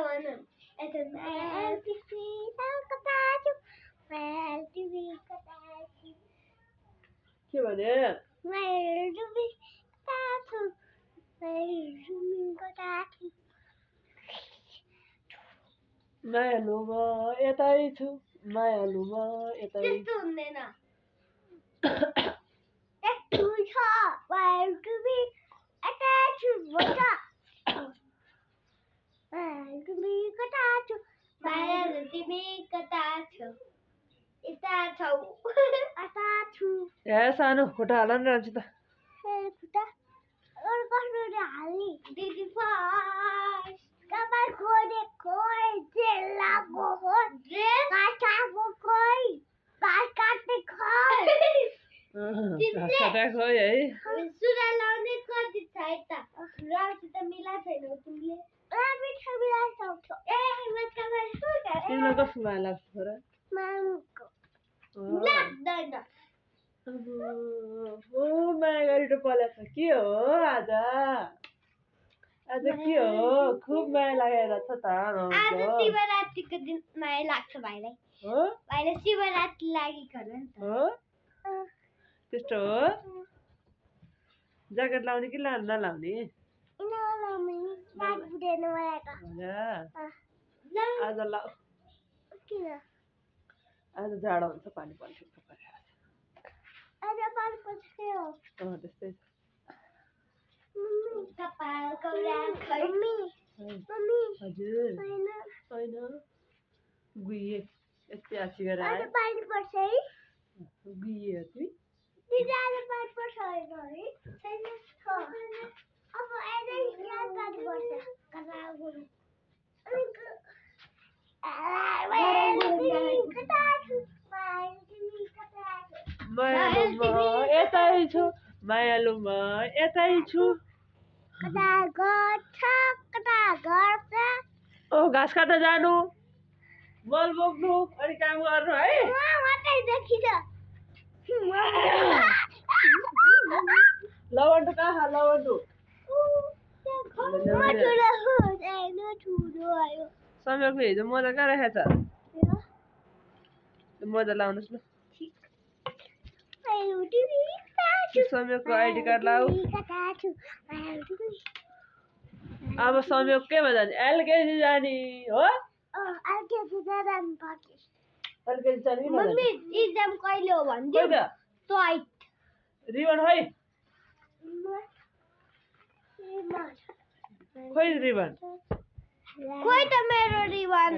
भन्नु यता एलटिभी कताछु एलटिभी कताछु के भने एलटिभी कताछु एलटिभी कताछु मायालु म यतै छु मायालु म यतै त्यस्तो हुँदैन यस्तो छ एलटिभी कताछु भन्छ एलटिभी कताछु मायालु तिमी कता छौ यता छौ यता छु ए सानो खुट्टा हाल न राम्रोसित खुट्टा अरू कसरी हाल्ने दिदी फर्स्ट कपाल खोलेको जेल लाग्यो हो काटाको खोइ घाँस काट्ने खोइ घाँस काटेको है सुरा लाउने कति छ यता राम्रोसित मिला छैनौ तिमीले मिठो मिलाइसक्छौ ए मजाले तिमीलाई कस्तो माया लाग्छ छोरा मामुको लाग्दैन अब ओ माया गरेर पलाएको छ के हो आज आज के हो खुब माया लागेर छ त आज शिवरात्रिको दिन माया लाग्छ भाइलाई हो भाइले शिवरात्रि लागिकन नि त हो त्यस्तो हो ज्याकेट लाउने कि नलाउने आज लाऊ किन आज जाडो हुन्छ पानी पर्छ आज पानी पर्छ के हो त्यस्तै कपालको राखै मम्मी हजुर हैन होइन गुइए यति आछी गरेर आज आयो पानी पर्छ है गुइए हो तिमी दिदी आज पानी पर्छ हैन है छैन अब अहिले यहाँ पानी पर्छ कता गुरु मायालु म यतै छु मायालु म यतै छु कता गर्छ कता गर्छ ओ घाँस काट्न जानु मल बोक्नु अनि काम गर्नु है मात्रै देखिन्छ लवन्डु कहाँ लवन्डु समीरको हिजो मोजा कहाँ राखेको छ मोजा लाउनुहोस् न समीरको आइडी कार्ड लाऊ अब समीर केमा जाने एलकेजी जाने हो एलकेजी जाने कि मम्मी इक्जाम कहिले हो भनिदियो खोइ त ट्वाइट रिबन खोइ रिबन खोइ त मेरो रिबन